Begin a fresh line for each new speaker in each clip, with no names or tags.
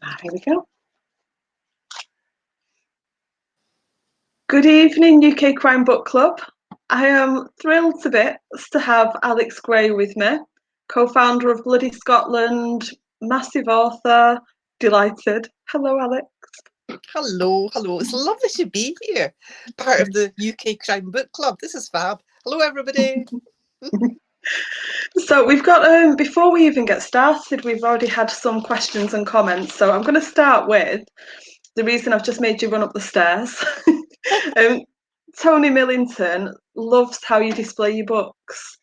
Here we go. Good evening, UK Crime Book Club. I am thrilled to bits to have Alex Gray with me, co-founder of Bloody Scotland, massive author. Delighted. Hello, Alex.
Hello. It's lovely to be here, part of the UK Crime Book Club. This is fab. Hello, everybody.
So we've got, before we even get started, we've already had some questions and comments. So I'm going to start with the reason I've just made you run up the stairs. Tony Millington loves how you display your books.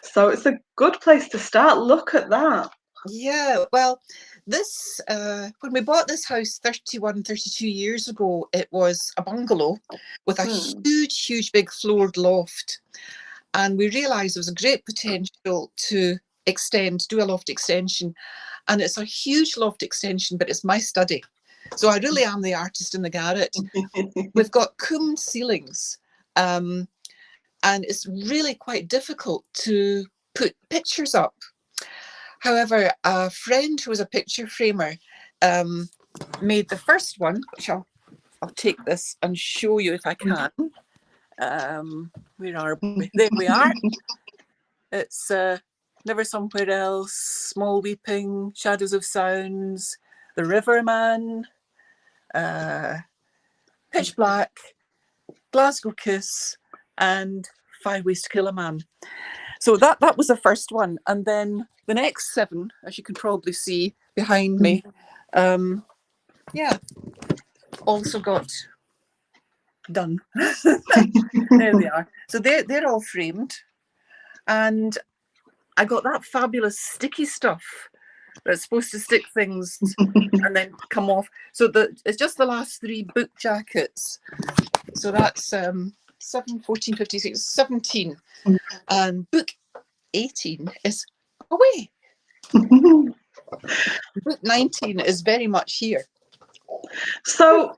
So it's a good place to start. Look at that.
Yeah, well, this, when we bought this house 32 years ago, it was a bungalow with a huge, big floored loft. And we realised there was a great potential to do a loft extension. And it's a huge loft extension, but it's my study. So I really am the artist in the garret. We've got combed ceilings, and it's really quite difficult to put pictures up. However, a friend who was a picture framer made the first one, which I'll take this and show you if I can. Where are we? There we are. It's Never Somewhere Else, Small Weeping, Shadows of Sounds, The Riverman, Pitch Black, Glasgow Kiss, and 5 Ways to Kill a Man. So that was the first one. And then the next 7, as you can probably see behind me, also got done. There they are. So they're all framed. And I got that fabulous sticky stuff that's supposed to stick things and then come off. So it's just the last 3 book jackets. So that's 7, 14, 15, 17. And book 18 is away. Book 19 is very much here.
So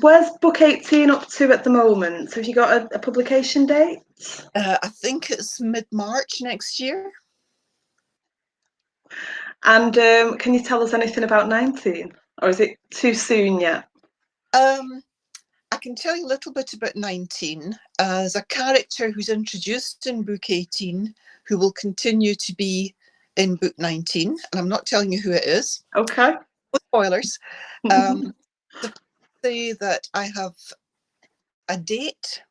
where's book 18 up to at the moment? Have you got a publication date?
I think it's mid-March next year.
And can you tell us anything about 19? Or is it too soon yet?
I can tell you a little bit about 19 as a character who's introduced in book 18 who will continue to be in book 19. And I'm not telling you who it is.
Okay.
No spoilers. To say that I have a date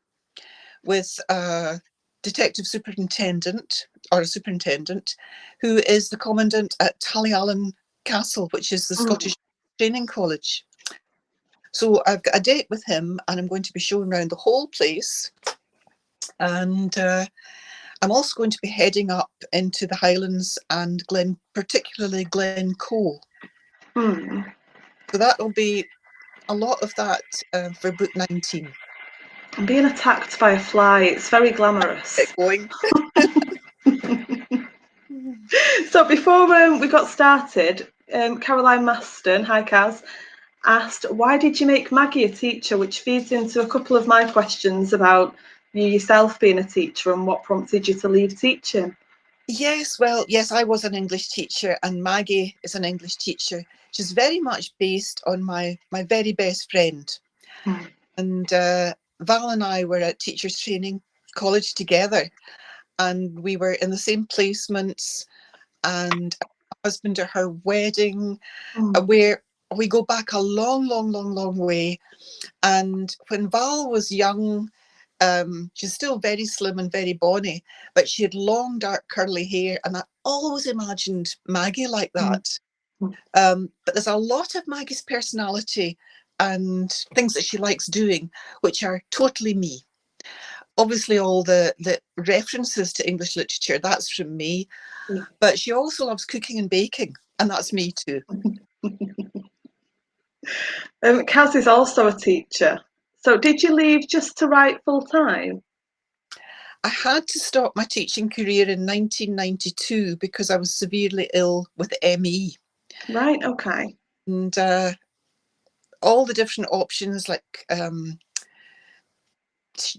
with a detective superintendent or a superintendent who is the commandant at Tullyallen Castle, which is the Scottish Training College. So I've got a date with him and I'm going to be showing around the whole place. And I'm also going to be heading up into the Highlands and particularly Glencoe. So that'll be a lot of that for book 19.
I'm being attacked by a fly. It's very glamorous.
Get going.
So before we got started, Caroline Maston, hi Kaz, asked, why did you make Maggie a teacher, which feeds into a couple of my questions about you yourself being a teacher and what prompted you to leave teaching.
Yes, I was an English teacher and Maggie is an English teacher. She's very much based on my very best friend. And Val and I were at Teachers Training College together and we were in the same placements, and her husband at her wedding, where we go back a long way. And when Val was young, she's still very slim and very bonny, but she had long, dark, curly hair, and I always imagined Maggie like that. But there's a lot of Maggie's personality and things that she likes doing, which are totally me. Obviously, all the references to English literature, that's from me. But she also loves cooking and baking, and that's me too.
Kaz is also a teacher. So did you leave just to write full time?
I had to stop my teaching career in 1992 because I was severely ill with ME.
Right, okay.
And all the different options like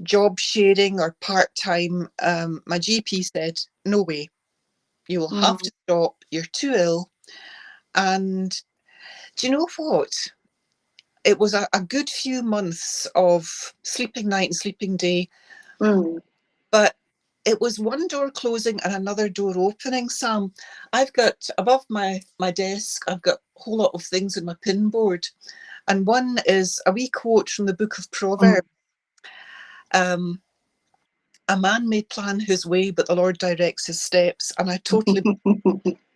job sharing or part-time, my GP said, no way, you will have to stop, you're too ill. And Do you know what? It was a good few months of sleeping night and sleeping day, but it was one door closing and another door opening, Sam. I've got above my desk, I've got a whole lot of things in my pin board. And one is a wee quote from the book of Proverbs. A man may plan his way, but the Lord directs his steps. And I totally...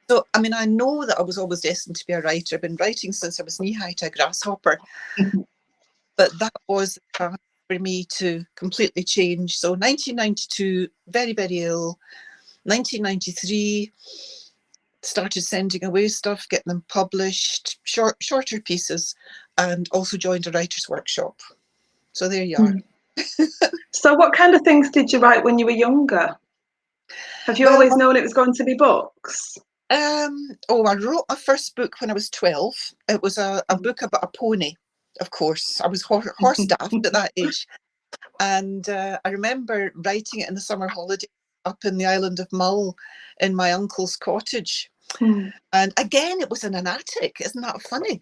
So, I mean, I know that I was always destined to be a writer. I've been writing since I was knee-high to a grasshopper. But that was the chance for me to completely change. So 1992, very, very ill. 1993, started sending away stuff, getting them published, shorter pieces, and also joined a writer's workshop. So there you are.
So what kind of things did you write when you were younger? Have you always known it was going to be books?
I wrote my first book when I was 12. It was a book about a pony, of course. I was horse daft at that age. And I remember writing it in the summer holiday up in the island of Mull in my uncle's cottage. And again, it was in an attic. Isn't that funny?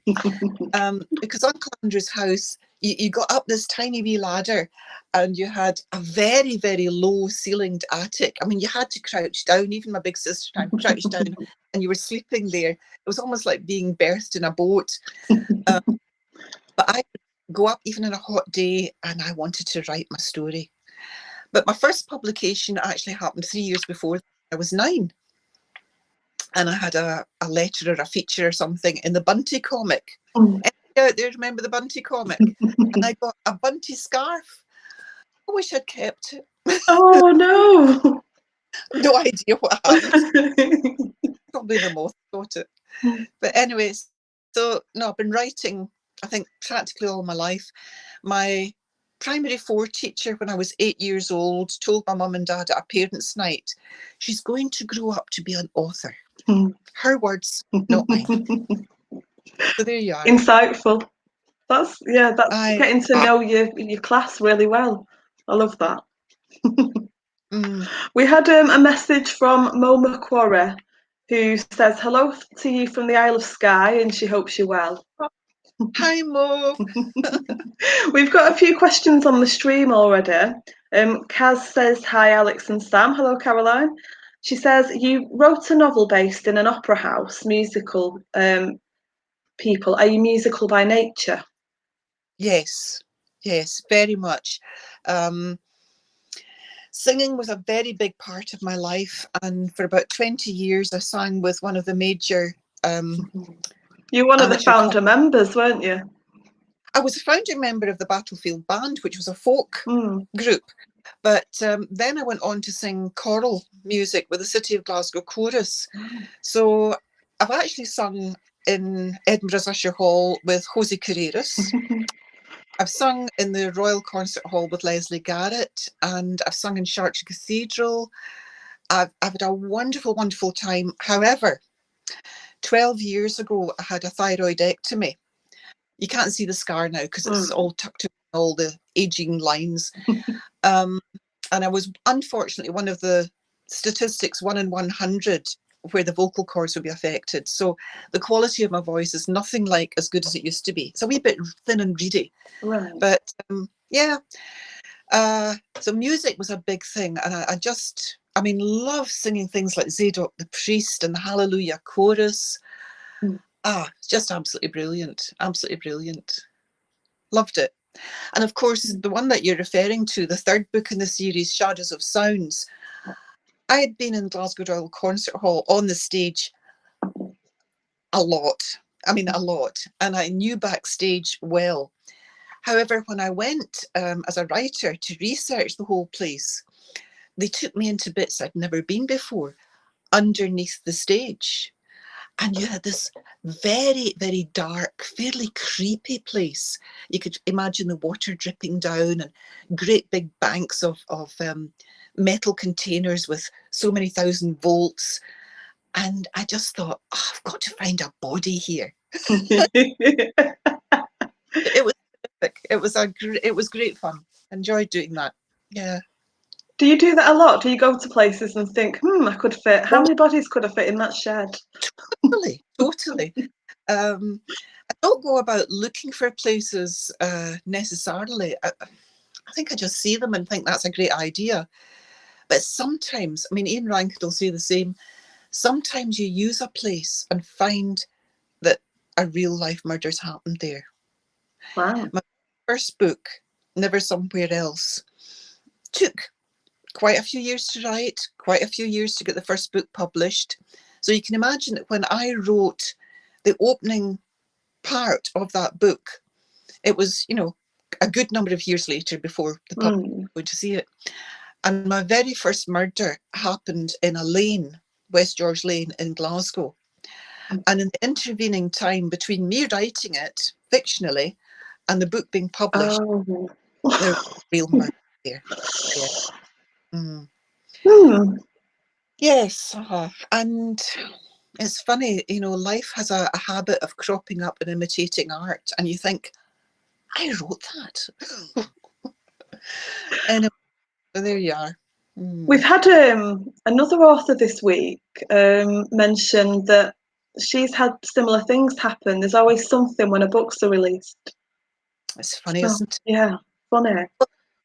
Because Uncle Andrew's house, you got up this tiny wee ladder and you had a very, very low ceilinged attic. I mean, you had to crouch down. Even my big sister and I crouched down and you were sleeping there. It was almost like being birthed in a boat. But I would go up even on a hot day and I wanted to write my story. But my first publication actually happened 3 years before I was 9. And I had a letter or a feature or something in the Bunty comic. Anybody out there remember the Bunty comic? And I got a Bunty scarf. I wish I'd kept it.
Oh no!
No idea what happened. Probably the moth got it. But anyways, so no, I've been writing, I think, practically all my life. My primary 4 teacher, when I was 8 years old, told my mum and dad at a parents' night, she's going to grow up to be an author. Her words, not mine. So there you are.
Insightful. That's getting to know your class really well. I love that. We had a message from Mo Macquarie, who says hello to you from the Isle of Skye and she hopes you're well.
Hi Mo.
We've got a few questions on the stream already. Kaz says hi Alex and Sam. Hello Caroline. She says you wrote a novel based in an opera house musical. People, are you musical by nature?
Yes, very much. Singing was a very big part of my life, and for about 20 years I sang with one of the major
You're one of the founder members, weren't you?
I was a founding member of the Battlefield Band, which was a folk group. But then I went on to sing choral music with the City of Glasgow Chorus. So I've actually sung in Edinburgh's Usher Hall with Jose Carreras. I've sung in the Royal Concert Hall with Leslie Garrett, and I've sung in Chartres Cathedral. I've had a wonderful, wonderful time. However, 12 years ago, I had a thyroidectomy. You can't see the scar now because it's all tucked in all the aging lines. And I was unfortunately one of the statistics 1 in 100 where the vocal cords would be affected. So the quality of my voice is nothing like as good as it used to be. It's a wee bit thin and reedy.
Right.
But so music was a big thing. And I love singing things like Zadok the Priest and the Hallelujah Chorus. It's just absolutely brilliant. Absolutely brilliant. Loved it. And of course, the one that you're referring to, the third book in the series, Shadows of Sounds, I had been in Glasgow Royal Concert Hall on the stage a lot. I mean, a lot. And I knew backstage well. However, when I went as a writer to research the whole place, they took me into bits I'd never been before, underneath the stage. And you had this very, very dark, fairly creepy place. You could imagine the water dripping down and great big banks of metal containers with so many thousand volts. And I just thought, I've got to find a body here. It was terrific. It was great fun. Enjoyed doing that. Yeah.
Do you do that a lot? Do you go to places and think, I could fit, how
Oh,
many bodies could I fit in that shed?
totally. I don't go about looking for places necessarily. I think I just see them and think that's a great idea. But sometimes, I mean, Ian Rankin will say the same, sometimes you use a place and find that a real life murder's happened there.
Wow.
My first book, Never Somewhere Else, took quite a few years to write, quite a few years to get the first book published. So you can imagine that when I wrote the opening part of that book, it was, a good number of years later before the public was going to see it. And my very first murder happened in a lane, West George Lane in Glasgow. And in the intervening time between me writing it fictionally and the book being published, there was real murder there. Yeah. Yes. And it's funny, life has a habit of cropping up and imitating art, and you think, I wrote that. And there you are.
We've had another author this week mention that she's had similar things happen. There's always something when a books are released.
It's funny, isn't it?
Yeah, funny.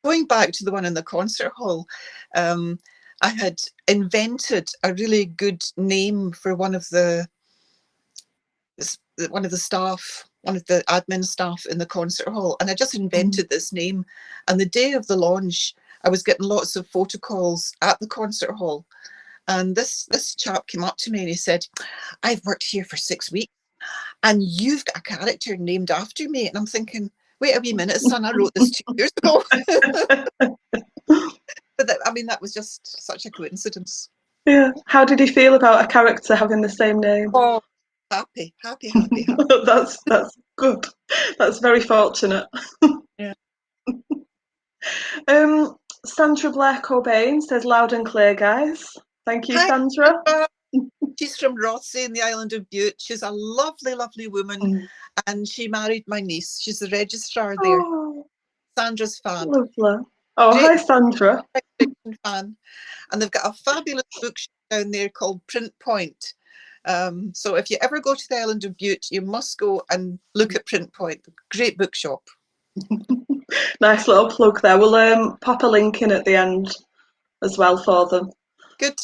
Going back to the one in the concert hall, I had invented a really good name for one of the staff, one of the admin staff in the concert hall, and I just invented this name. And the day of the launch, I was getting lots of photo calls at the concert hall, and this chap came up to me and he said, "I've worked here for 6 weeks, and you've got a character named after me." And I'm thinking, wait a wee minute, son, I wrote this 2 years ago. But that was just such a coincidence.
Yeah. How did he feel about a character having the same name?
Oh, happy.
That's good. That's very fortunate.
Yeah.
Sandra Blair Cobain says, "Loud and clear, guys." Thank you,
Hi,
Sandra.
she's from Rothsay in the island of Bute. She's a lovely, lovely woman, and she married my niece. She's the registrar there.
Oh,
Sandra's fan.
lovely. Oh,
Great
hi, Sandra.
fan. And they've got a fabulous bookshop down there called Print Point. So if you ever go to the island of Bute, you must go and look at Print Point. Great bookshop.
Nice little plug there. We'll pop a link in at the end as well for them.
Good.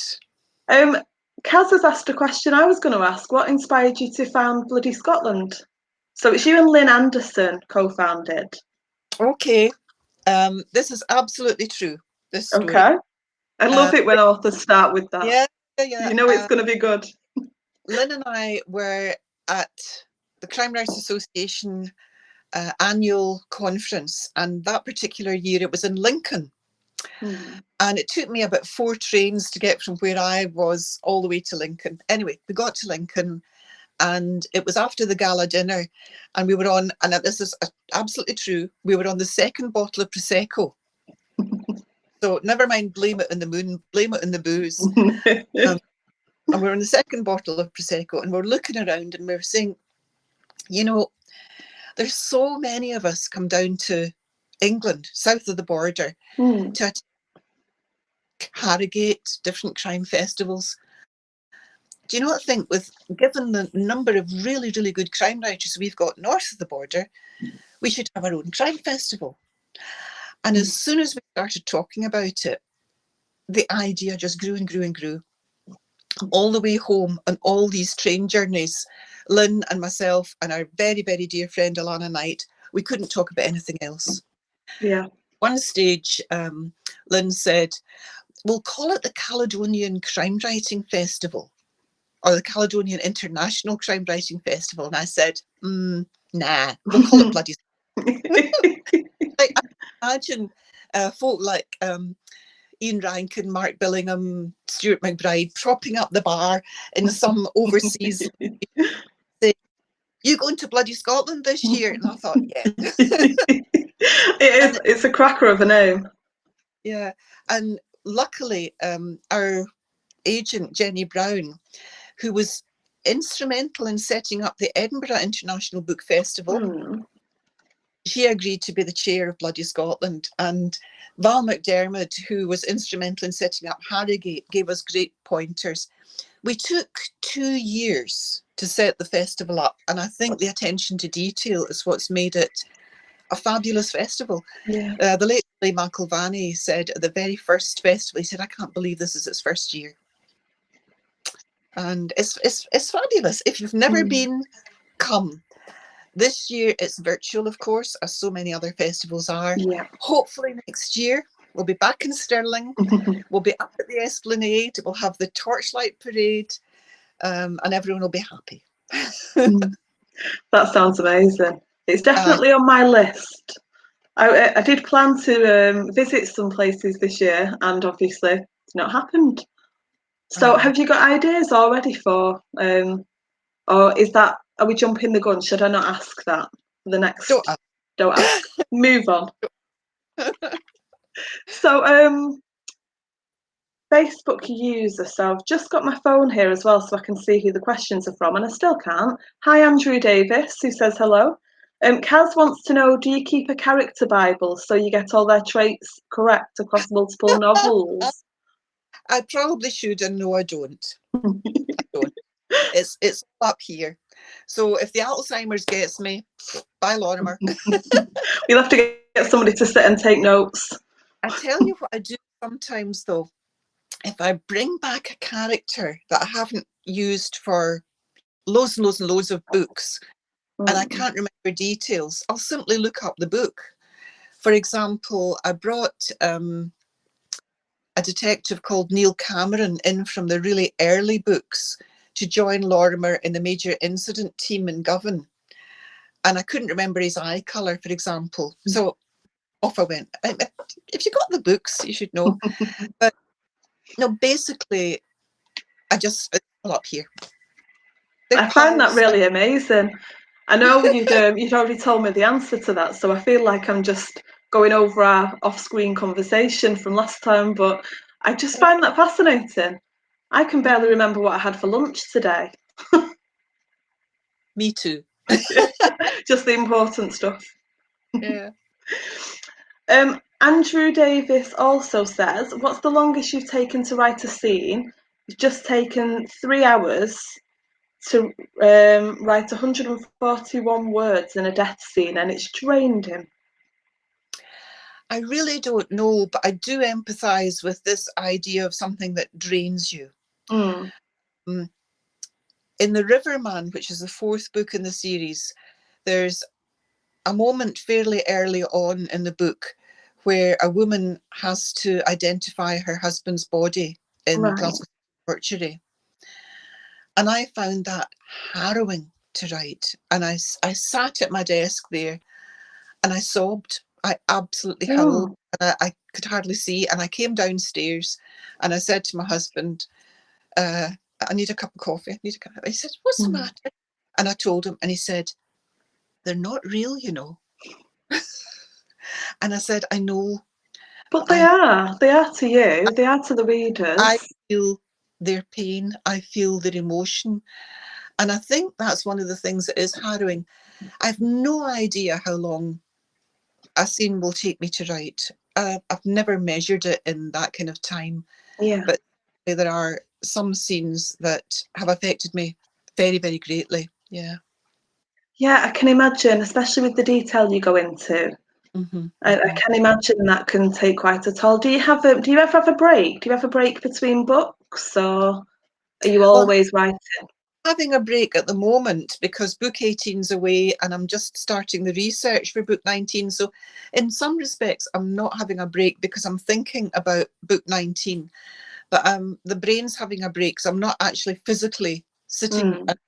Kaz has asked a question I was going to ask. What inspired you to found Bloody Scotland? So it's you and Lynn Anderson co-founded.
Okay. This is absolutely true, this story.
Okay. I love it when authors start with that.
Yeah.
You know it's going to be good.
Lynn and I were at the Crime Writers Association annual conference, and that particular year it was in Lincoln. And it took me about 4 trains to get from where I was all the way to Lincoln. Anyway, we got to Lincoln, and it was after the gala dinner, and we were on, and this is absolutely true, we were on the second bottle of Prosecco. So never mind blame it on the moon, blame it on the booze. And we're on the second bottle of Prosecco, and we're looking around and we're saying, there's so many of us come down to England, south of the border, to Harrogate, different crime festivals. Do you know what I think? Given the number of really, really good crime writers we've got north of the border, we should have our own crime festival. And as soon as we started talking about it, the idea just grew and grew and grew. All the way home on all these train journeys, Lynn and myself and our very, very dear friend Alana Knight, we couldn't talk about anything else.
Yeah.
One stage, Lynn said, "We'll call it the Caledonian Crime Writing Festival, or the Caledonian International Crime Writing Festival." And I said, nah, we'll call it Bloody I imagine folk like Ian Rankin, Mark Billingham, Stuart McBride propping up the bar in some overseas saying, "You going to Bloody Scotland this year?" And I thought, yeah.
It's a cracker of a name.
Yeah. And luckily, our agent, Jenny Brown, who was instrumental in setting up the Edinburgh International Book Festival, she agreed to be the chair of Bloody Scotland. And Val McDermott, who was instrumental in setting up Harrogate, gave us great pointers. We took 2 years to set the festival up, and I think the attention to detail is what's made it a fabulous festival.
Yeah.
The late Lee McIlvanney said at the very first festival, he said, "I can't believe this is its first year." And it's fabulous. If you've never been, come. This year it's virtual, of course, as so many other festivals are.
Yeah.
Hopefully next year we'll be back in Stirling. We'll be up at the Esplanade. We'll have the torchlight parade, and everyone will be happy.
That sounds amazing. It's definitely on my list. I did plan to visit some places this year, and obviously it's not happened. So have you got ideas already for, or is that, are we jumping the gun? Should I not ask that for the next? Don't ask. Move on. So Facebook user, so I've just got my phone here as well so I can see who the questions are from, and I still can't. Hi, Andrew Davis, who says hello. Kaz wants to know, do you keep a character Bible so you get all their traits correct across multiple novels?
I probably should, and no, I don't. I don't. It's up here. So if the Alzheimer's gets me, bye, Lorimer.
We'll have to get somebody to sit and take notes.
I tell you what I do sometimes, though. If I bring back a character that I haven't used for loads and loads and loads of books, and I can't remember details, I'll simply look up the book. For example, I brought a detective called Neil Cameron in from the really early books to join Lorimer in the major incident team in Govan. And I couldn't remember his eye colour, for example. So off I went. If you got the books, you should know. But no, basically, I just pull up here.
I find that really amazing. I know you'd already told me the answer to that, so I feel like I'm just going over our off-screen conversation from last time, but I just find that fascinating. I can barely remember what I had for lunch today.
Me too.
Just the important stuff.
Yeah.
Andrew Davis also says, what's the longest you've taken to write a scene? It's just taken 3 hours to write 141 words in a death scene, and it's drained him.
I really don't know, but I do empathise with this idea of something that drains you. In The Riverman, which is the 4th book in the series, there's a moment fairly early on in the book where a woman has to identify her husband's body in Glasgow mortuary. And I found that harrowing to write. And I sat at my desk there and I sobbed. I absolutely howled. And I could hardly see. And I came downstairs and I said to my husband, I need a cup of coffee. I need a cup. He said, what's the matter? And I told him, and he said, they're not real, you know. And I said, I know.
But they are to you, they are to the readers.
I feel their pain, I feel their emotion. And I think that's one of the things that is harrowing. I've no idea how long a scene will take me to write. I've never measured it in that kind of time.
Yeah.
But there are some scenes that have affected me very, very greatly. Yeah.
Yeah, I can imagine, especially with the detail you go into. I can imagine that can take quite a toll. Do you ever have a break? Do you have a break between books, or are you always writing?
Having a break at the moment because book 18's away and I'm just starting the research for book 19. So in some respects, I'm not having a break because I'm thinking about book 19. But the brain's having a break, so I'm not actually physically sitting at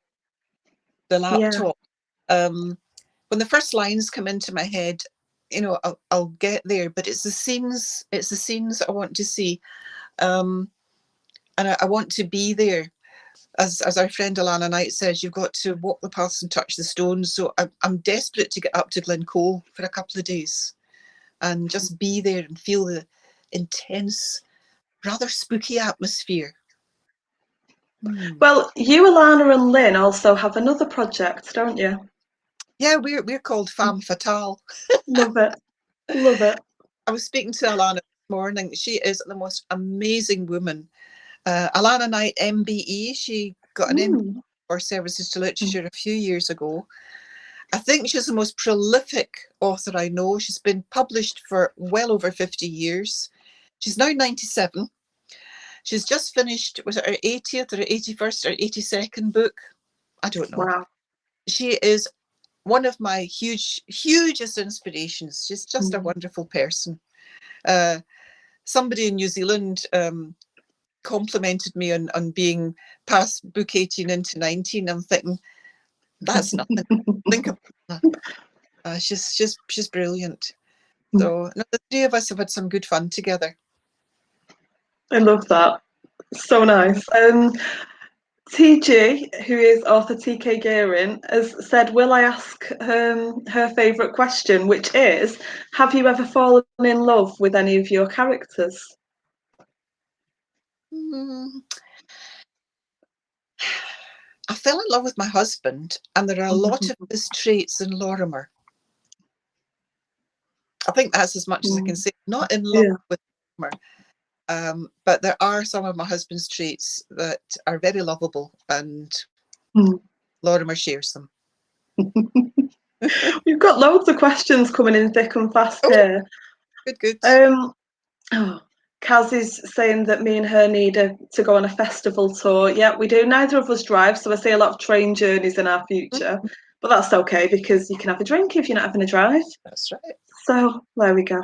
the laptop. When the first lines come into my head, you know, I'll get there, but it's the scenes I want to see. And I want to be there. As our friend Alana Knight says, you've got to walk the paths and touch the stones. So I'm desperate to get up to Glencoe for a couple of days and just be there and feel the intense, rather spooky atmosphere.
Well, you, Alana and Lynn also have another project, don't you?
Yeah, we're called Femme Fatale.
Love it. Love it.
I was speaking to Alana this morning. She is the most amazing woman. Alana Knight, MBE. She got an MBE for Services to Literature a few years ago. I think she's the most prolific author I know. She's been published for well over 50 years. She's now 97. She's just finished, was it her 80th or 81st or 82nd book? I don't know.
Wow.
She is one of my hugest inspirations. She's just a wonderful person. Somebody in New Zealand complimented me on being past book 18 into 19. I'm thinking, that's nothing. Think about that. She's brilliant. So no, the three of us have had some good fun together.
I love that. So nice. TG, who is author TK Gearing, has said, will I ask her favourite question, which is, have you ever fallen in love with any of your characters?
I fell in love with my husband, and there are a lot of his traits in Lorimer. I think that's as much as I can say. Not in love with Lorimer, but there are some of my husband's traits that are very lovable, and Lorimer shares them.
We've got loads of questions coming in thick and fast here.
Good.
Kaz is saying that me and her need to go on a festival tour. Yeah, we do. Neither of us drive, so I see a lot of train journeys in our future. But that's okay, because you can have a drink if you're not having a drive.
That's right.
So there we go.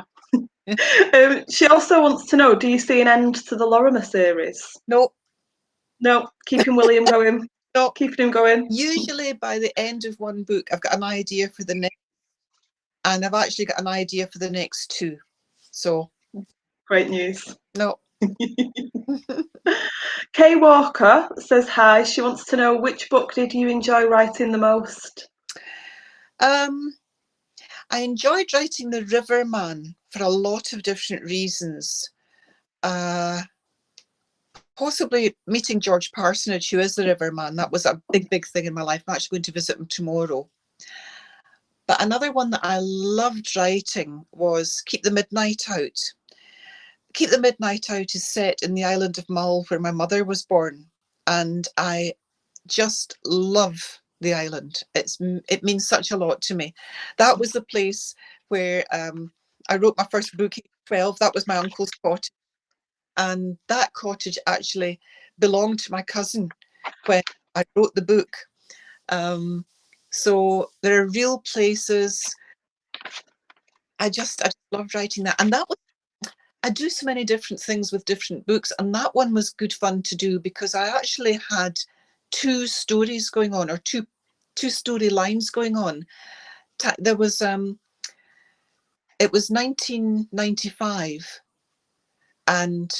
She also wants to know, do you see an end to the Lorimer series?
No.
No, keeping William going.
No.
Keeping him going.
Usually by the end of one book, I've got an idea for the next, and I've actually got an idea for the next two. So
great news.
No.
Kay Walker says hi. She wants to know, which book did you enjoy writing the most?
I enjoyed writing The Riverman for a lot of different reasons. Possibly meeting George Parsonage, who is the Riverman. That was a big thing in my life. I'm actually going to visit him tomorrow. But another one that I loved writing was Keep the Midnight Out. Keep the Midnight Out is set in the island of Mull, where my mother was born. And I just love the island. It means such a lot to me. That was the place where I wrote my first book at 12. That was my uncle's cottage. And that cottage actually belonged to my cousin when I wrote the book. So there are real places. I just loved writing that. And that was, I do so many different things with different books. And that one was good fun to do because I actually had two stories going on, or two storylines going on. There was, it was 1995 and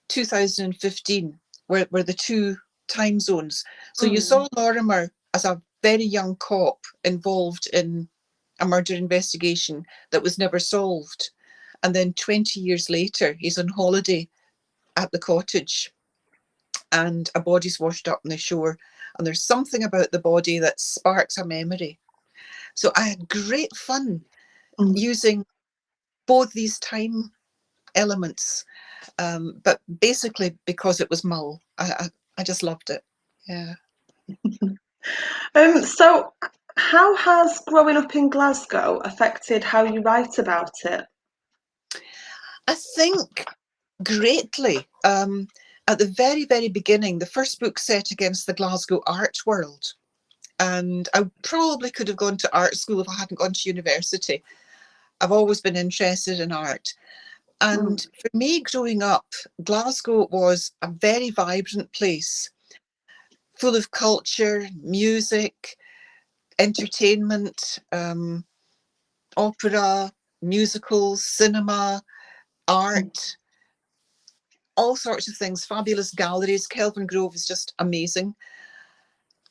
2015 were the two time zones. So you saw Lorimer as a very young cop involved in a murder investigation that was never solved. And then 20 years later, he's on holiday at the cottage and a body's washed up on the shore. And there's something about the body that sparks a memory. So I had great fun using both these time elements, but basically because it was Mull, I just loved it. Yeah.
So how has growing up in Glasgow affected how you write about it?
I think greatly. At the very beginning, the first book set against the Glasgow art world. And I probably could have gone to art school if I hadn't gone to university. I've always been interested in art. And for me, growing up, Glasgow was a very vibrant place, full of culture, music, entertainment, opera, musicals, cinema, art, all sorts of things, fabulous galleries. Kelvin Grove is just amazing.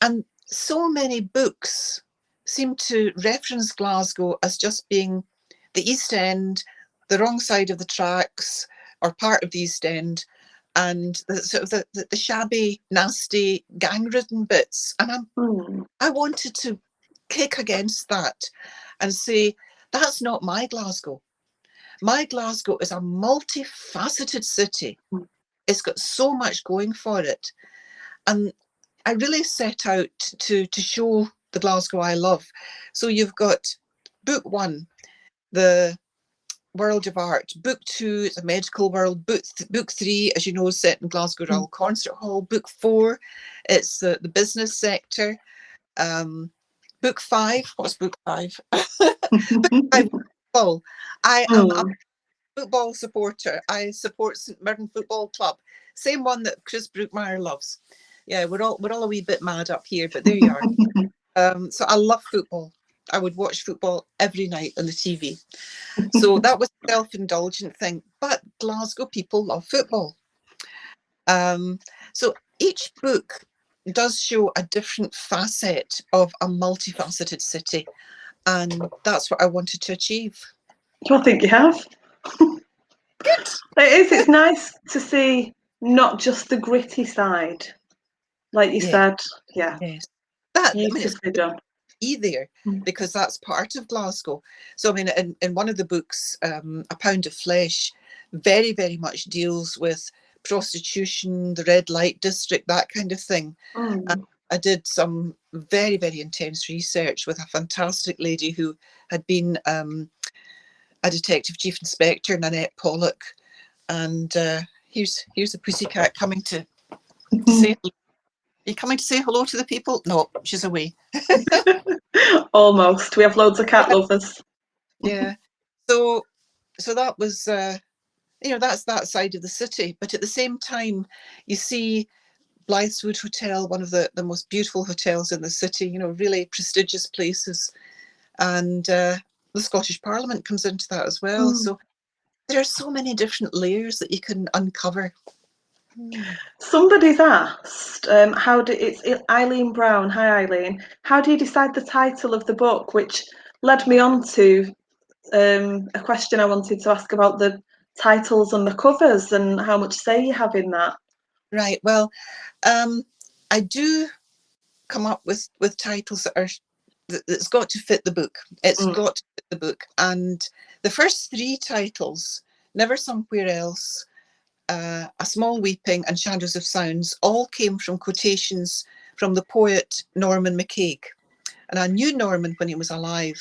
And so many books seem to reference Glasgow as just being the East End, the wrong side of the tracks, or part of the East End, and the shabby, nasty, gang-ridden bits. And I wanted to kick against that and say, that's not my Glasgow. My Glasgow is a multifaceted city. It's got so much going for it. And I really set out to show the Glasgow I love. So you've got book one, the world of art. Book two, it's a medical world. Book three, as you know, is set in Glasgow Royal Concert Hall. Book four, it's the business sector. Book five, what's book five? Book five, football. I am a football supporter. I support St Mirren Football Club, same one that Chris Brookmeyer loves. Yeah, we're all a wee bit mad up here, but there you are. So I love football. I would watch football every night on the TV. So that was a self-indulgent thing. But Glasgow people love football. So each book does show a different facet of a multifaceted city. And that's what I wanted to achieve.
I think you have.
Good.
It is. It's nice to see not just the gritty side, like you said. Yeah.
Yes. That, I mean,
Beautifully done.
There, because that's part of Glasgow. So I mean, in one of the books, A Pound of Flesh, very, very much deals with prostitution, the red light district, that kind of thing. I did some very, very intense research with a fantastic lady who had been a detective chief inspector, Nanette Pollock. And here's the pussycat coming to say hello. Are you coming to say hello to the people? No, she's away.
Almost. We have loads of cat lovers.
Yeah. So that was, that's that side of the city. But at the same time, you see Blytheswood Hotel, one of the most beautiful hotels in the city, really prestigious places. And the Scottish Parliament comes into that as well. So there are so many different layers that you can uncover.
Somebody's asked, it's Eileen Brown. Hi, Eileen. How do you decide the title of the book? Which led me on to a question I wanted to ask about the titles and the covers and how much say you have in that.
Right. Well, I do come up with titles that's got to fit the book. It's got to fit the book. And the first three titles, Never Somewhere Else, A Small Weeping, and Shadows of Sounds, all came from quotations from the poet Norman McCaig. And I knew Norman when he was alive,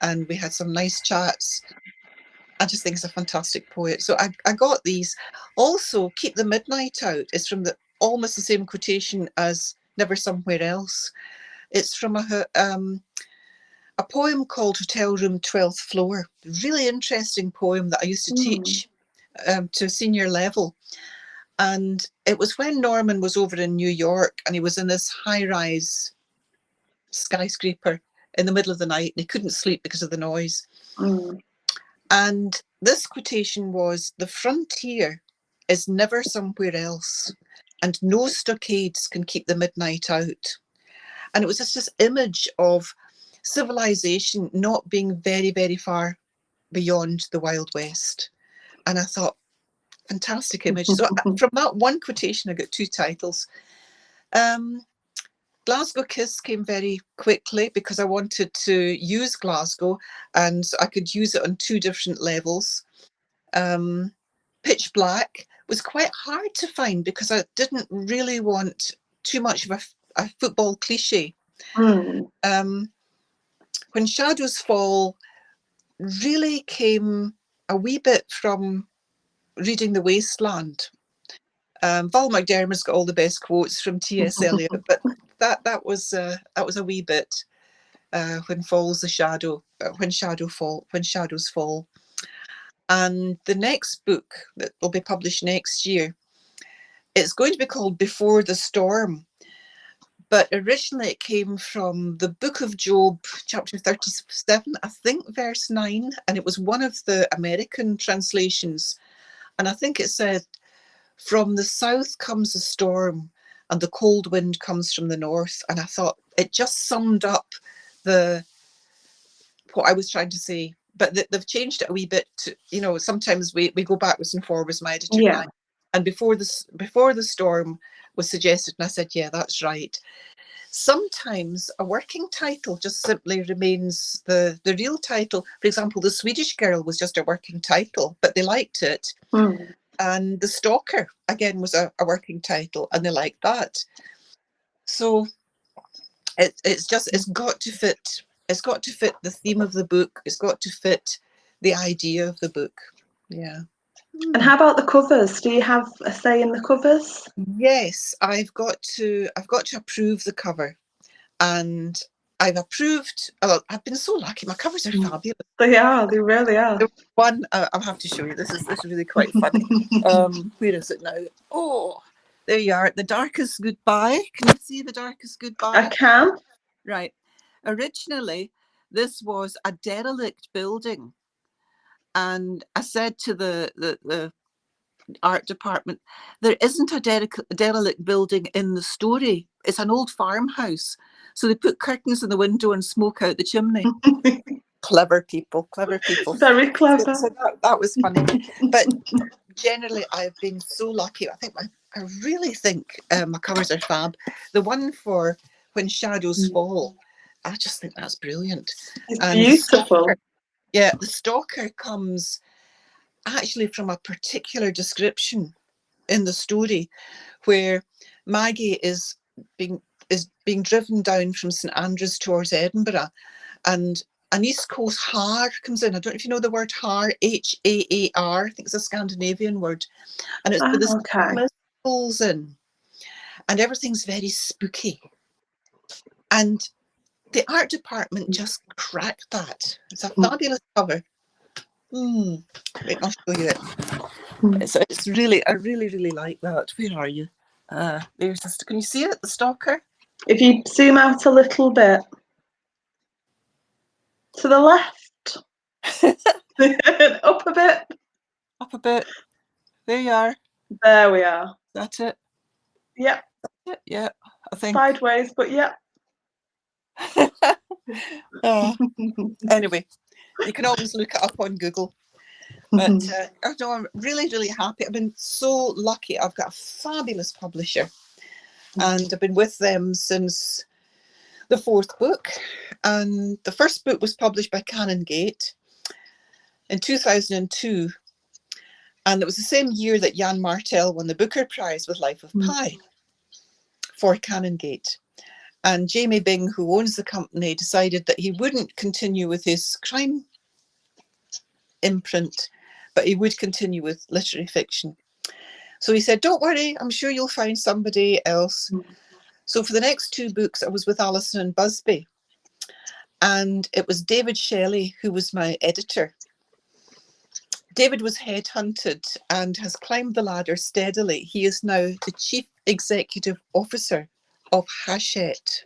and we had some nice chats. I just think he's a fantastic poet. So I got these. Also, Keep the Midnight Out is from almost the same quotation as Never Somewhere Else. It's from a poem called Hotel Room 12th Floor. Really interesting poem that I used to teach to a senior level. And it was when Norman was over in New York and he was in this high-rise skyscraper in the middle of the night and he couldn't sleep because of the noise. And this quotation was, "The frontier is never somewhere else, and no stockades can keep the midnight out." And it was just this image of civilization not being very, very far beyond the Wild West. And I thought, fantastic image. So from that one quotation, I got two titles. Glasgow Kiss came very quickly because I wanted to use Glasgow and I could use it on two different levels. Pitch Black was quite hard to find because I didn't really want too much of a football cliche. When Shadows Fall really came a wee bit from reading The Wasteland. Val McDermott's got all the best quotes from T.S. Eliot, but that was a wee bit when shadows fall. And the next book that will be published next year, it's going to be called Before the Storm. But originally it came from the Book of Job, chapter 37, I think verse 9, and it was one of the American translations. And I think it said, "From the south comes a storm and the cold wind comes from the north." And I thought it just summed up what I was trying to say. But they've changed it a wee bit to, sometimes we go backwards and forwards, my editor and I. And before the storm was suggested, and I said, yeah, that's right. sometimes a working title just simply remains the real title. For example, The Swedish Girl was just a working title, but they liked it. And The Stalker, again, was a working title, and they liked that. So it's got to fit. It's got to fit the theme of the book. It's got to fit the idea of the book. Yeah.
And how about the covers? Do you have a say in the covers?
Yes, I've got to approve the cover, and I've approved. Oh, I've been so lucky. My covers are fabulous.
They are. They really are.
The one I'll have to show you. This is really quite funny. Where is it now? Oh, there you are. The Darkest Goodbye. Can you see The Darkest Goodbye?
I can.
Right. Originally, this was a derelict building, and I said to the art department, there isn't a derelict building in the story. It's an old farmhouse. So they put curtains in the window and smoke out the chimney. Clever people.
Very clever.
So that was funny. But generally, I've been so lucky. I really think my covers are fab. The one for When Shadows Fall, I just think that's brilliant.
It's
And
beautiful.
the Stalker comes actually from a particular description in the story where Maggie is being driven down from St Andrews towards Edinburgh, and an East Coast har comes in. I don't know if you know the word har, Haar. I think it's a Scandinavian word, and it's with the mist pulls in, and everything's very spooky. And the art department just cracked that. It's a fabulous cover. Wait, I'll show you it. It's really, I really like that. Where are you? There's just. Can you see it? The Stalker.
If you zoom out a little bit to the left, up a bit.
Up a bit. There you are.
There we are.
That's it.
Yep.
That's it. Yeah, I think.
Sideways, but yep.
Anyway, you can always look it up on Google. But no, I'm really happy. I've been so lucky. I've got a fabulous publisher, and I've been with them since the 4th book. And the first book was published by Canongate in 2002. And it was the same year that Jan Martel won the Booker Prize with Life of Pi for Canongate. And Jamie Bing, who owns the company, decided that he wouldn't continue with his crime imprint, but he would continue with literary fiction. So he said, don't worry, I'm sure you'll find somebody else. So for the next 2 books, I was with Alison and Busby. And it was David Shelley who was my editor. David was headhunted and has climbed the ladder steadily. He is now the Chief Executive Officer of Hachette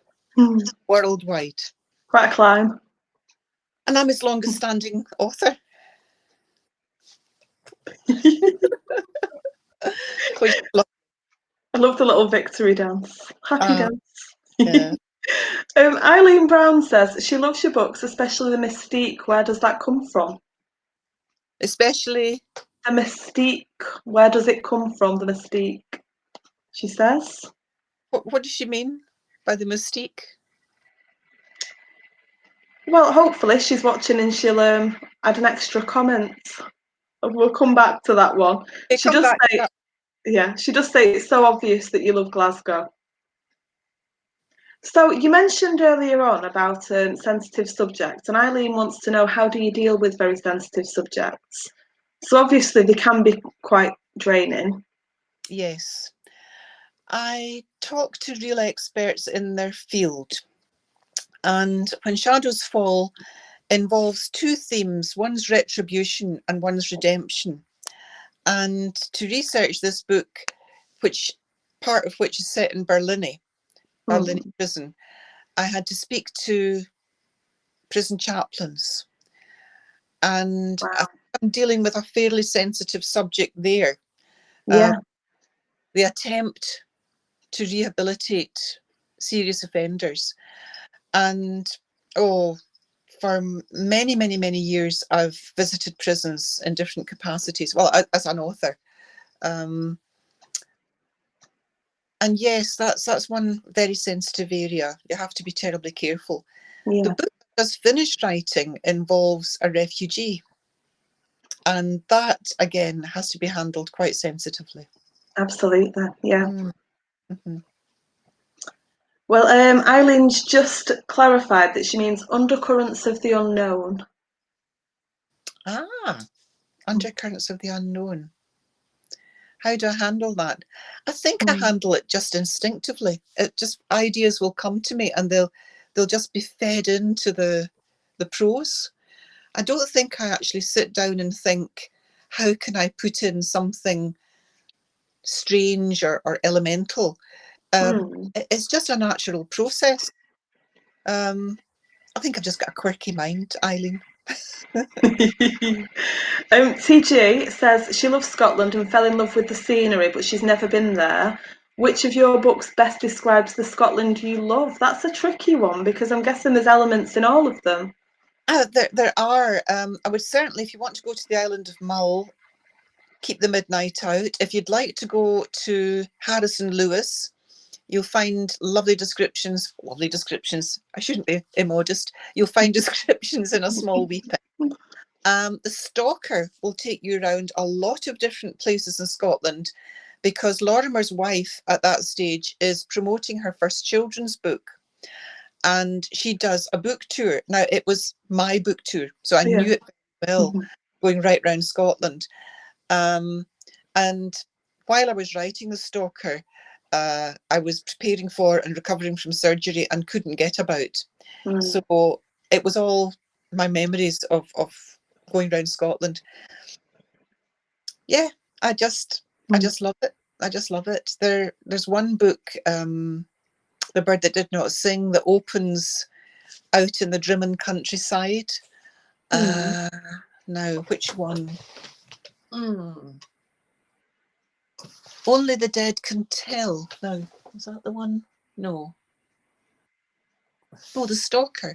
worldwide.
Quite a climb.
And I'm his longest standing author.
I love the little victory dance. Happy dance.
Yeah.
Eileen Brown says she loves your books, especially the mystique. Where does that come from?
Especially
the mystique. Where does it come from? The mystique. She says.
What does she mean by the mystique?
Well, hopefully she's watching and she'll add an extra comment. We'll come back to that one. She does say it's so obvious that you love Glasgow. So you mentioned earlier on about sensitive subjects, and Eileen wants to know, how do you deal with very sensitive subjects? So obviously they can be quite draining.
Yes. I talk to real experts in their field, and When Shadows Fall involves 2 themes. One's retribution and one's redemption. And to research this book, part of which is set in Berlin prison, I had to speak to prison chaplains. And I'm dealing with a fairly sensitive subject there.
Yeah.
The attempt to rehabilitate serious offenders. And for many years, I've visited prisons in different capacities. Well, as an author. And yes, that's one very sensitive area. You have to be terribly careful.
Yeah.
The book I just finished writing involves a refugee, and that again has to be handled quite sensitively.
Absolutely, yeah.
Mm-hmm.
Well, Eileen's just clarified that she means undercurrents of the unknown.
Undercurrents of the unknown. How do I handle that? I think I
Mm.
handle it just instinctively. It just, ideas will come to me and they'll just be fed into the prose. I don't think I actually sit down and think, how can I put in something strange or elemental? It's just a natural process. I think I've just got a quirky mind, Eileen.
TG says she loves Scotland and fell in love with the scenery, but she's never been there. Which of your books best describes the Scotland you love? That's a tricky one because I'm guessing there's elements in all of them.
There are. I would certainly, if you want to go to the island of Mull, keep the midnight out. If you'd like to go to Harrison Lewis, you'll find lovely descriptions. I shouldn't be immodest. You'll find descriptions in A Small Weeping. The Stalker will take you around a lot of different places in Scotland because Lorimer's wife at that stage is promoting her first children's book. And she does a book tour. Now, it was my book tour, so I knew it very well, going right round Scotland. And while I was writing The Stalker, I was preparing for and recovering from surgery and couldn't get about. So it was all my memories of going around Scotland. Yeah, I just love it. I just love it. There's one book, The Bird That Did Not Sing, that opens out in the Drimmen countryside. Now, which one? Only the Dead Can Tell. No, is that the one? No. Oh, The Stalker.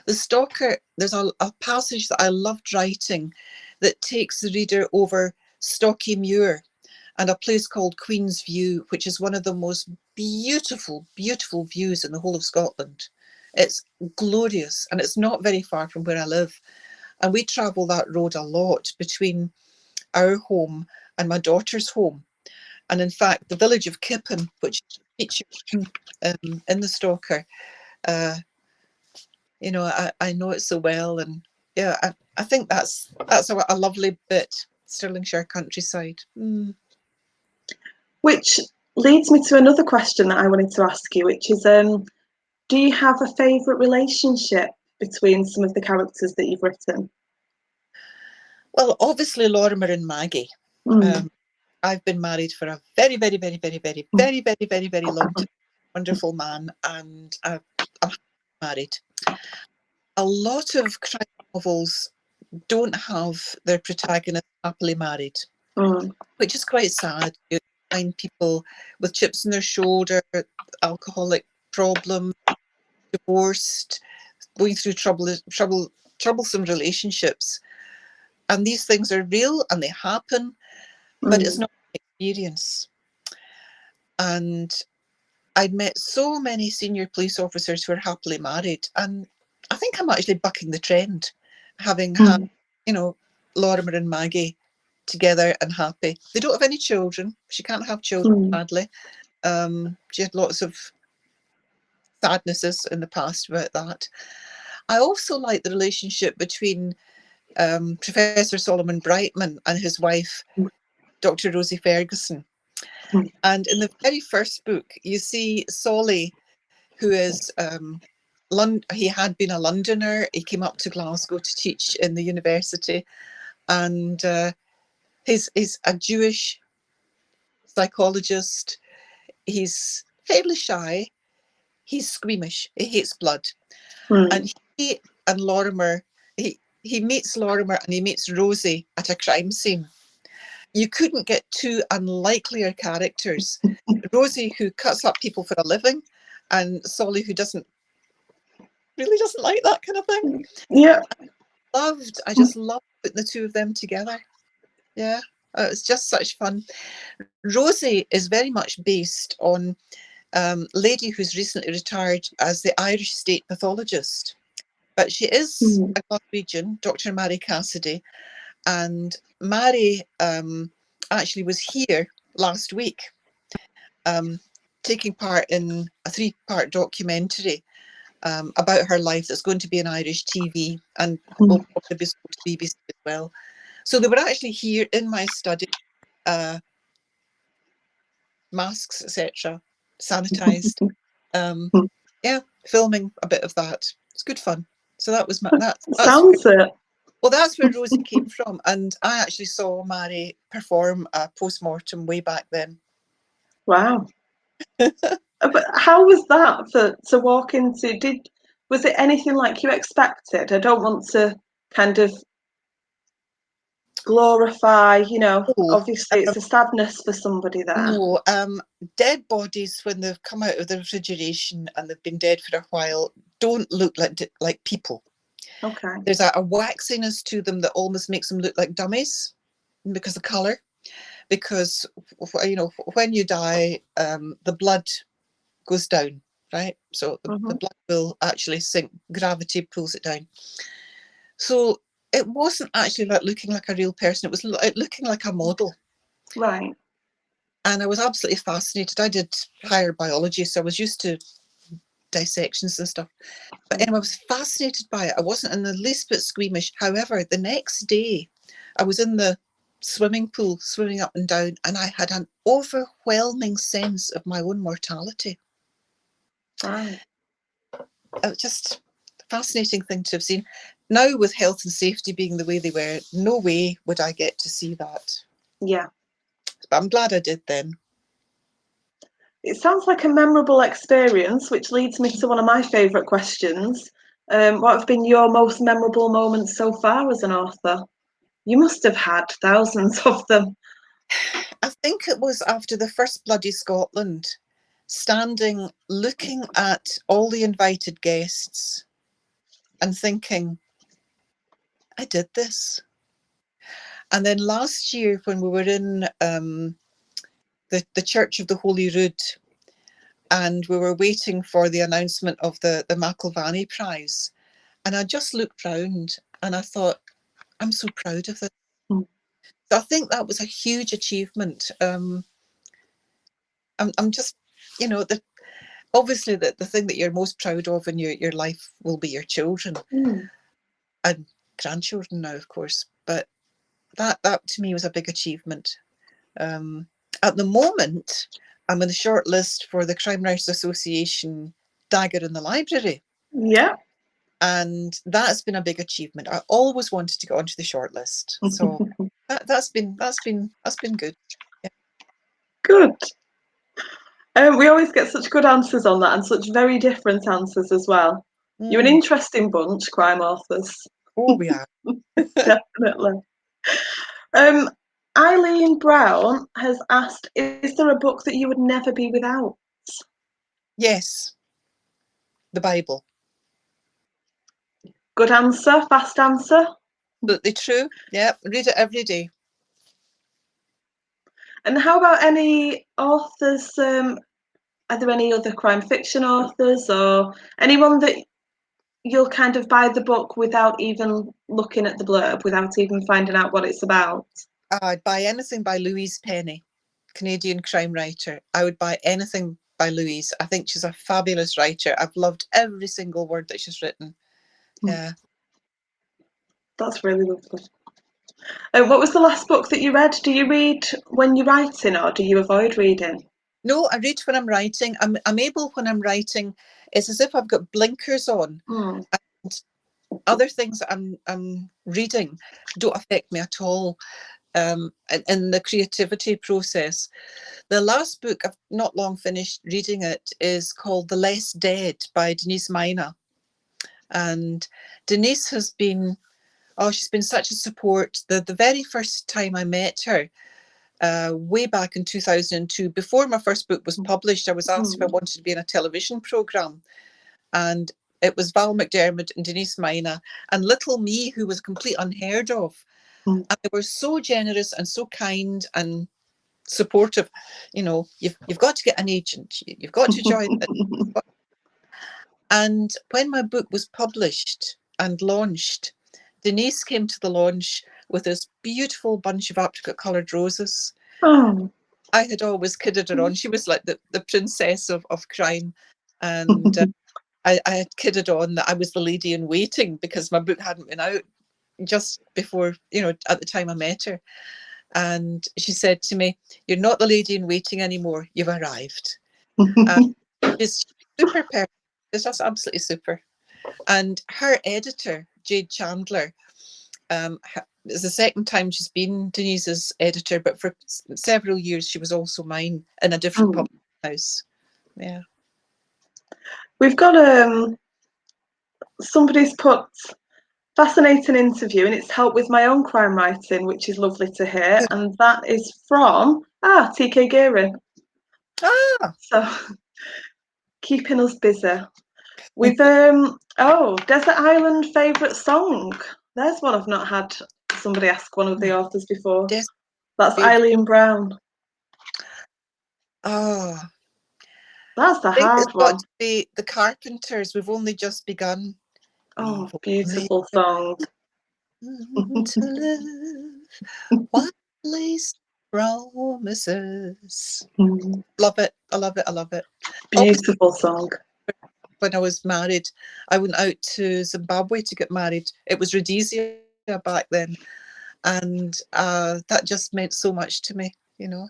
The Stalker, there's a passage that I loved writing that takes the reader over Stocky Muir and a place called Queen's View, which is one of the most beautiful, beautiful views in the whole of Scotland. It's glorious, and it's not very far from where I live. And we travel that road a lot between our home and my daughter's home. And in fact, the village of Kippen, which features in The Stalker, you know, I know it so well. And yeah, I think that's a lovely bit, Stirlingshire countryside.
Which leads me to another question that I wanted to ask you, which is, do you have a favourite relationship between some of the characters that you've written?
Well, obviously Lorimer and Maggie. I've been married for a very, very, very, very, very, very, very, very, very long time. Wonderful man, and I'm married. A lot of crime novels don't have their protagonist happily married, which is quite sad. You find people with chips on their shoulder, alcoholic problems, divorced, going through troublesome relationships. And these things are real and they happen, but it's not an experience. And I'd met so many senior police officers who are happily married, and I think I'm actually bucking the trend, having had, you know, Lorimer and Maggie together and happy. They don't have any children. She can't have children, sadly. She had lots of sadnesses in the past about that. I also like the relationship between Professor Solomon Brightman and his wife, Dr. Rosie Ferguson. And in the very first book, you see Solly, who is he had been a Londoner. He came up to Glasgow to teach in the university, and he's a Jewish psychologist. He's fairly shy. He's squeamish. He hates blood, and he and Lorimer. He meets Lorimer and he meets Rosie at a crime scene. You couldn't get two unlikelier characters. Rosie, who cuts up people for a living, and Solly, who really doesn't like that kind of thing.
Yeah.
I just loved putting the two of them together. Yeah, It's just such fun. Rosie is very much based on a lady who's recently retired as the Irish state pathologist. But she is a Glaswegian, Dr. Mary Cassidy. And Mary actually was here last week taking part in a 3-part documentary about her life that's going to be on Irish TV and will probably be sold to BBC as well. So they were actually here in my study, masks, etc., sanitized. Yeah, filming a bit of that. It's good fun. So that was
Sounds it.
Well, that's where Rosie came from, and I actually saw Mary perform a postmortem way back then.
Wow. But how was that to walk into? Was it anything like you expected? I don't want to kind of glorify, obviously it's a sadness for somebody there.
No, dead bodies, when they've come out of the refrigeration and they've been dead for a while, don't look like people.
Okay.
There's a waxiness to them that almost makes them look like dummies because of colour. Because, when you die, the blood goes down, right? So the blood will actually sink. Gravity pulls it down. So it wasn't actually like looking like a real person. It was looking like a model.
Right.
And I was absolutely fascinated. I did higher biology, so I was used to dissections and stuff. But anyway, I was fascinated by it. I wasn't in the least bit squeamish. However, the next day, I was in the swimming pool, swimming up and down, and I had an overwhelming sense of my own mortality.
Right.
It was just a fascinating thing to have seen. Now, with health and safety being the way they were, no way would I get to see that.
Yeah.
But I'm glad I did then.
It sounds like a memorable experience, which leads me to one of my favourite questions. What have been your most memorable moments so far as an author? You must have had thousands of them.
I think it was after the first Bloody Scotland, standing, looking at all the invited guests and thinking, I did this. And then last year when we were in the Church of the Holy Rood and we were waiting for the announcement of the McIlvanney Prize, and I just looked round and I thought, I'm so proud of this. So I think that was a huge achievement. I'm just, obviously the thing that you're most proud of in your life will be your children and grandchildren now, of course. But that to me was a big achievement. At the moment, I'm in the short list for the Crime Writers Association Dagger in the Library.
Yeah.
And that's been a big achievement. I always wanted to get onto the short list. So that's been good. Yeah.
Good. We always get such good answers on that and such very different answers as well. You're an interesting bunch, crime authors.
Oh, we are.
Definitely. Eileen Brown has asked, is there a book that you would never be without?
Yes. The Bible.
Good answer, fast answer.
Absolutely true. Yeah, read it every day.
And how about any authors? Are there any other crime fiction authors or anyone that you'll kind of buy the book without even looking at the blurb, without even finding out what it's about?
I'd buy anything by Louise Penny, Canadian crime writer. I would buy anything by Louise. I think she's a fabulous writer. I've loved every single word that she's written. Yeah.
That's really lovely. What was the last book that you read? Do you read when you're writing or do you avoid reading?
No, I read when I'm writing. I'm able when I'm writing. It's as if I've got blinkers on. And other things that I'm reading don't affect me at all. In the creativity process. The last book, I've not long finished reading it, is called The Less Dead by Denise Mina. And Denise has been, she's been such a support. The very first time I met her, way back in 2002, before my first book was published, I was asked if I wanted to be in a television programme. And it was Val McDermott and Denise Mina and little me, who was complete unheard of. And they were so generous and so kind and supportive. You know, you've got to get an agent, you've got to join it. And when my book was published and launched, Denise came to the launch with this beautiful bunch of apricot coloured roses.
Oh.
I had always kidded her on. She was like the princess of crime. And I had kidded on that I was the lady in waiting because my book hadn't been out just before, you know, at the time I met her. And she said to me, "You're not the lady in waiting anymore. You've arrived." She's super perfect. It's just absolutely super. And her editor, Jade Chandler, it's the second time she's been Denise's editor, but for several years she was also mine in a different publishing house. Yeah.
We've got somebody's put fascinating interview, and it's helped with my own crime writing, which is lovely to hear. And that is from TK Geary. So keeping us busy. We've Desert Island favourite song. There's one I've not had somebody ask one of the authors before. That's Eileen Brown.
Oh,
that's the
I think
hard
it's
one.
got to be The Carpenters. We've only just begun.
Oh, beautiful song.
To live what lace promises. Love it. I love it. I love it.
Beautiful song.
When I was married, I went out to Zimbabwe to get married. It was Rhodesia back then, and that just meant so much to me, you know.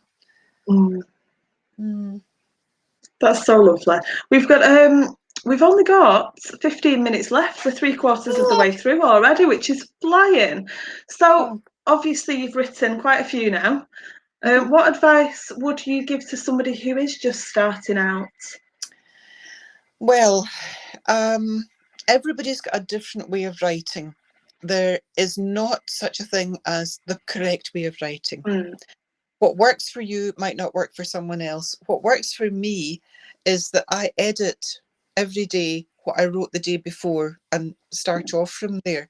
That's so lovely. We've only got 15 minutes left. We're 3/4 of the way through already, which is flying. So obviously you've written quite a few now. What advice would you give to somebody who is just starting out?
Well, everybody's got a different way of writing. There is not such a thing as the correct way of writing. What works for you might not work for someone else. What works for me is that I edit every day what I wrote the day before and start off from there.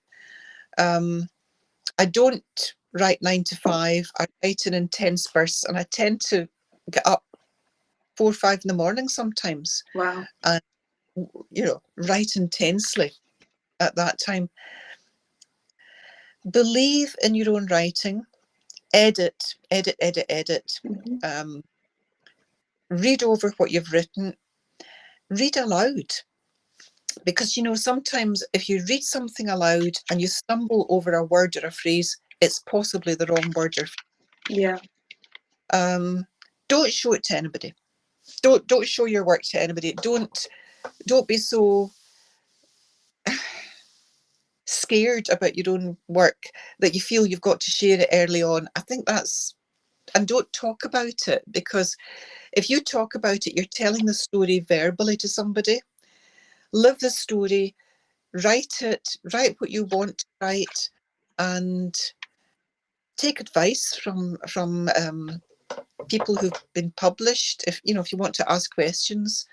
I don't write 9 to 5. I write in intense bursts, and I tend to get up 4 or 5 in the morning sometimes.
Wow.
And, you know, write intensely at that time. Believe in your own writing. Edit. Read over what you've written. Read aloud. Because, you know, sometimes if you read something aloud and you stumble over a word or a phrase, it's possibly the wrong word or phrase.
Yeah.
Don't show it to anybody. Don't show your work to anybody. Don't be so scared about your own work that you feel you've got to share it early on. I think and don't talk about it, because if you talk about it, you're telling the story verbally to somebody. Live the story, write what you want to write, and take advice from people who've been published. If you want to ask questions,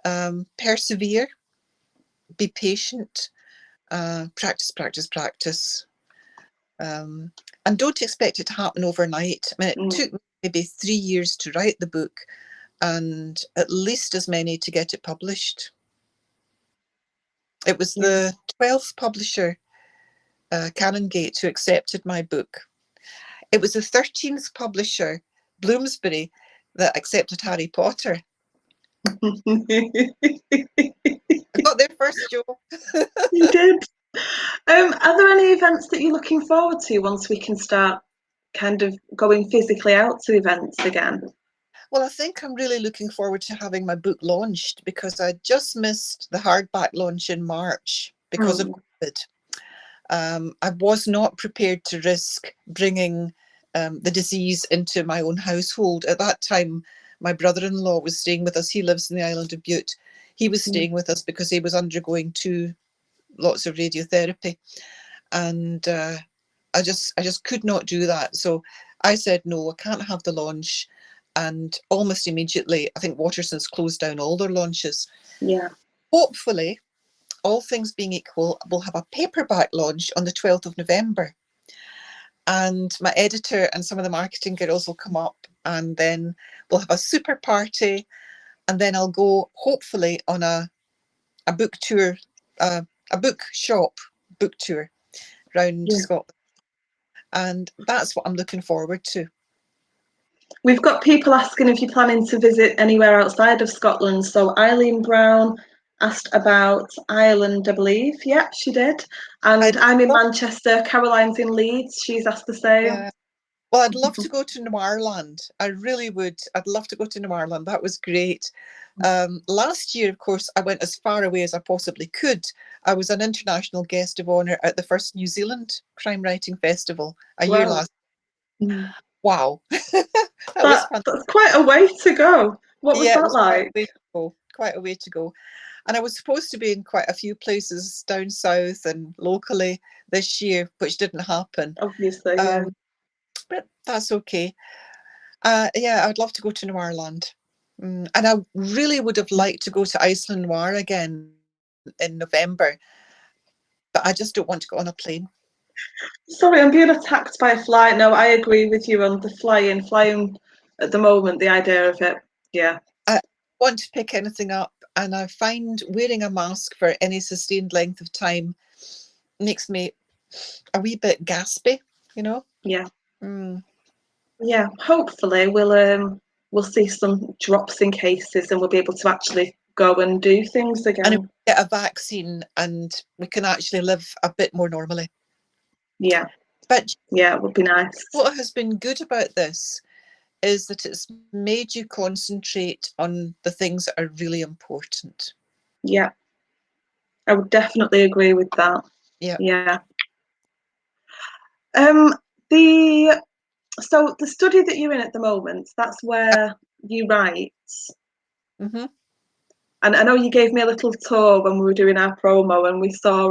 persevere, be patient, practice, and don't expect it to happen overnight. I mean, it took maybe 3 years to write the book, and at least as many to get it published. It was the 12th publisher, Canongate, who accepted my book. It was the 13th publisher, Bloomsbury, that accepted Harry Potter. I got there first, Jo.
You did. Are there any events that you're looking forward to once we can start kind of going physically out to events again?
Well, I think I'm really looking forward to having my book launched, because I just missed the hardback launch in March because of COVID. I was not prepared to risk bringing the disease into my own household. At that time, my brother-in-law was staying with us. He lives in the island of Bute. He was staying with us because he was undergoing 2 lots of radiotherapy, and I just could not do that. So I said, no, I can't have the launch. And almost immediately, I think Waterson's closed down all their launches.
Yeah.
Hopefully, all things being equal, we'll have a paperback launch on the 12th of November. and my editor and some of the marketing girls will come up, and then we'll have a super party, and then I'll go hopefully on a book tour, a bookshop book tour around Scotland, and that's what I'm looking forward to.
We've got people asking if you're planning to visit anywhere outside of Scotland. So Eileen Brown asked about Ireland, I believe. Yeah, she did. And I'm in Manchester. Caroline's in Leeds. She's asked the same.
Yeah. Well, I'd love to go to Noirland. I really would. I'd love to go to Noirland. That was great. Last year, of course, I went as far away as I possibly could. I was an international guest of honour at the first New Zealand Crime Writing Festival a year last. Wow.
That's quite a way to go. What was that like?
Quite a way to go. And I was supposed to be in quite a few places down south and locally this year, which didn't happen.
Obviously, yeah.
But that's okay. Yeah, I'd love to go to Noirland. And I really would have liked to go to Iceland Noir again in November, but I just don't want to go on a plane.
Sorry, I'm being attacked by a fly. No, I agree with you on the flying at the moment, the idea of it. Yeah.
I want to pick anything up, and I find wearing a mask for any sustained length of time makes me a wee bit gaspy, you know?
Yeah. Yeah, hopefully we'll see some drops in cases and we'll be able to actually go and do things again.
And if we get a vaccine and we can actually live a bit more normally.
Yeah.
But
yeah, it would be nice.
What has been good about this is that it's made you concentrate on the things that are really important.
Yeah. I would definitely agree with that.
Yeah.
Yeah. So the study that you're in at the moment, that's where you write.
Mm-hmm.
And I know you gave me a little tour when we were doing our promo, and we saw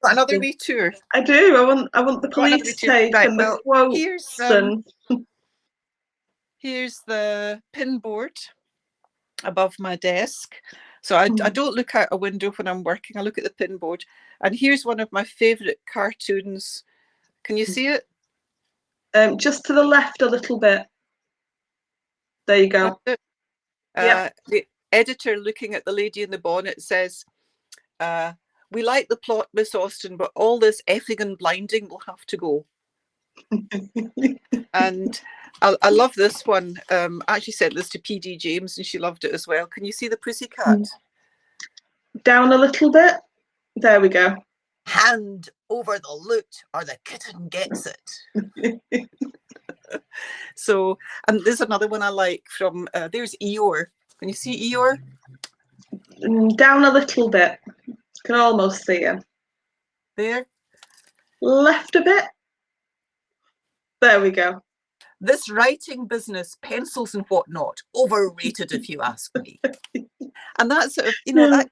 another wee tour.
I do. I want the police tape and the quotes.
Here's the pin board above my desk. So I don't look out a window when I'm working. I look at the pin board. And here's one of my favourite cartoons. Can you see it?
Just to the left a little bit. There you go.
The editor looking at the lady in the bonnet says, "We like the plot, Miss Austen, but all this effing and blinding will have to go." And I love this one. I actually sent this to PD James and she loved it as well. Can you see the pussycat?
Down a little bit. There we go.
Hand over the loot or the kitten gets it. So, and there's another one I like from, there's Eeyore. Can you see Eeyore?
Down a little bit. Can almost see him.
There.
Left a bit. There we go.
This writing business, pencils and whatnot, overrated if you ask me. And that sort of, that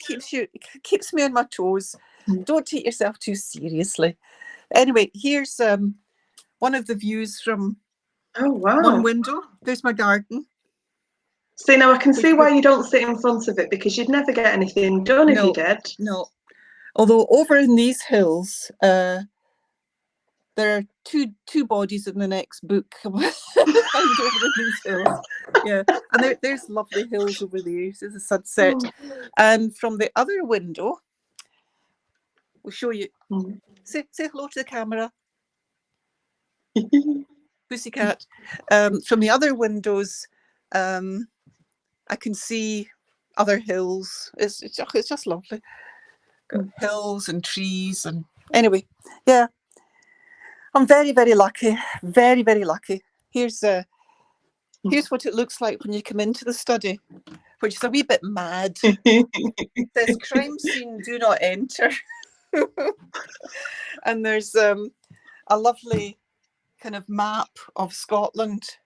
keeps me on my toes. Don't take yourself too seriously. Anyway, here's one of the views from one window. There's my garden.
See, now I can see why you don't sit in front of it, because you'd never get anything done if you did.
No. Although over in these hills, there are two bodies in the next book. Found over in these hills. Yeah, and there's lovely hills over there. There's a sunset, and from the other window, we'll show you. Say hello to the camera, pussycat. From the other windows, I can see other hills. It's just lovely. Got hills and trees, and anyway, yeah. I'm very, very lucky. Very, very lucky. Here's what it looks like when you come into the study, which is a wee bit mad. It says crime scene, do not enter. And there's a lovely kind of map of Scotland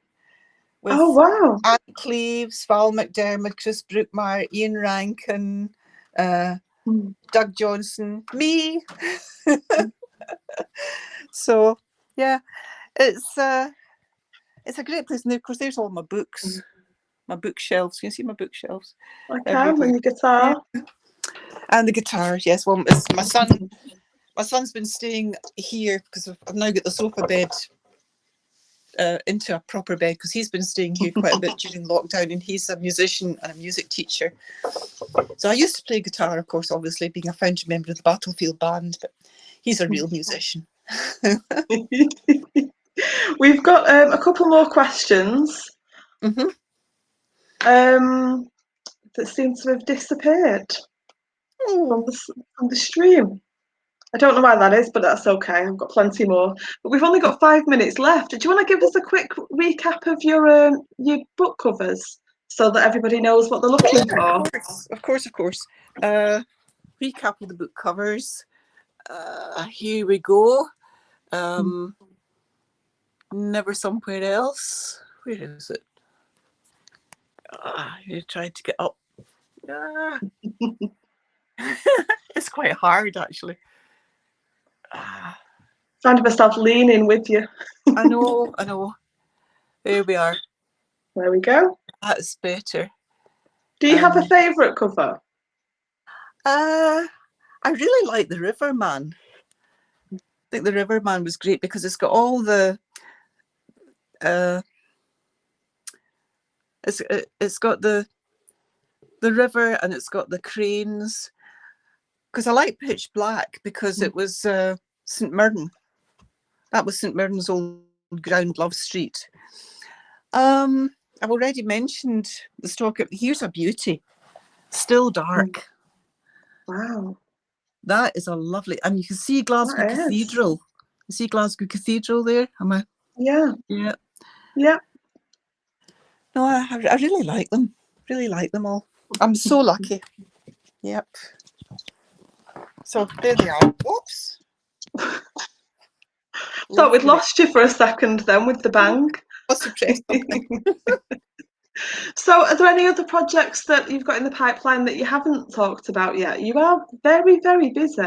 with Anne Cleves, Val McDermid, Chris Brookmeyer, Ian Rankin, Doug Johnson, me. So yeah, it's a great place, and of course there's all my books, my bookshelves. Can you see my bookshelves?
I can, and the guitar.
Yeah. And the guitar, yes. Well, it's my son my son's been staying here because I've now got the sofa bed into a proper bed, because he's been staying here quite a bit during lockdown, and he's a musician and a music teacher. So I used to play guitar, of course, obviously being a founding member of the Battlefield Band, but he's a real musician.
We've got a couple more questions
Mm-hmm.
that seem to have disappeared from the stream. I don't know why that is, but that's okay. I've got plenty more. But we've only got 5 minutes left. Do you want to give us a quick recap of your book covers so that everybody knows what they're looking for?
Of course. Recap of the book covers. Here we go. Never Somewhere Else. Where is it? You're trying to get up. It's quite hard, actually.
Find myself leaning with you.
I know. There we are.
There we go.
That's better.
Do you have a favourite cover?
I really like The Riverman. I think The Riverman was great because it's got all the it's got the river, and it's got the cranes. Because I like Pitch Black because it was St Mirren. That was St Mirren's old ground, Love Street. I've already mentioned the stock. Here's a beauty. Still Dark.
Wow.
That is a lovely, and you can see Glasgow Cathedral. You see Glasgow Cathedral there? Am I?
Yeah.
Yeah.
Yeah.
No, I really like them. Really like them all. I'm so lucky. Yep. So there they are. Oops.
Thought we'd lost you for a second then with the bang.
Must have pressed something.
So are there any other projects that you've got in the pipeline that you haven't talked about yet? You are very, very busy.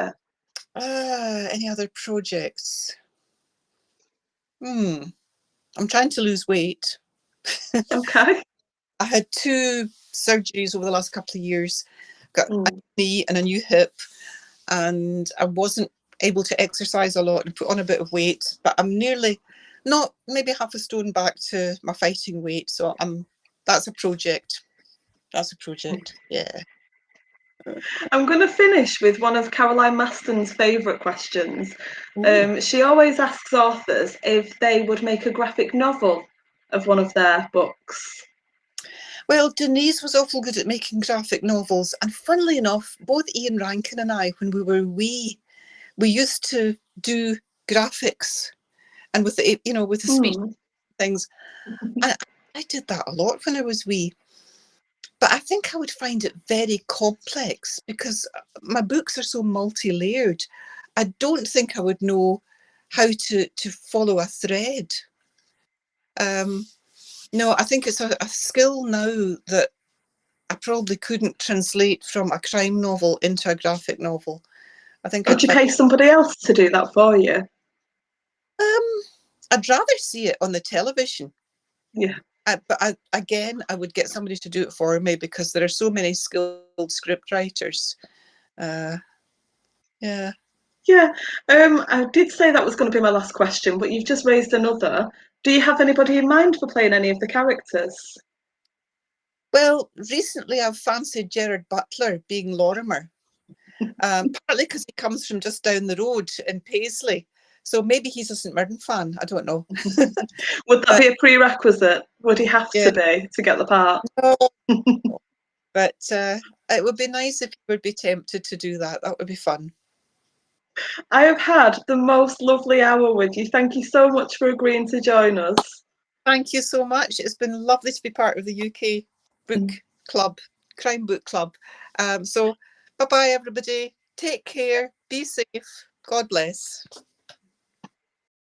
Any other projects? I'm trying to lose weight.
Okay.
I had 2 surgeries over the last couple of years. Got a knee and a new hip, and I wasn't able to exercise a lot and put on a bit of weight, but I'm nearly, not maybe half a stone back to my fighting weight. So that's a project. Yeah.
I'm going to finish with one of Caroline Maston's favourite questions. She always asks authors if they would make a graphic novel of one of their books.
Well, Denise was awful good at making graphic novels, and funnily enough, both Ian Rankin and I, when we were wee, we used to do graphics, and with the with the speech things. And I did that a lot when I was wee. But I think I would find it very complex because my books are so multi-layered. I don't think I would know how to follow a thread. No, I think it's a skill now that I probably couldn't translate from a crime novel into a graphic novel. I think
Could you pay somebody else to do that for you?
I'd rather see it on the television.
Yeah.
But I would get somebody to do it for me because there are so many skilled script writers. Yeah.
Yeah. I did say that was going to be my last question, but you've just raised another. Do you have anybody in mind for playing any of the characters?
Well, recently I've fancied Gerard Butler being Lorimer, partly because he comes from just down the road in Paisley. So maybe he's a St Mirren fan. I don't know.
Would that be a prerequisite? Would he have to be to get the part?
No. But it would be nice if you would be tempted to do that. That would be fun.
I have had the most lovely hour with you. Thank you so much for agreeing to join us.
Thank you so much. It's been lovely to be part of the UK book club, crime book club. So bye-bye, everybody. Take care. Be safe. God bless.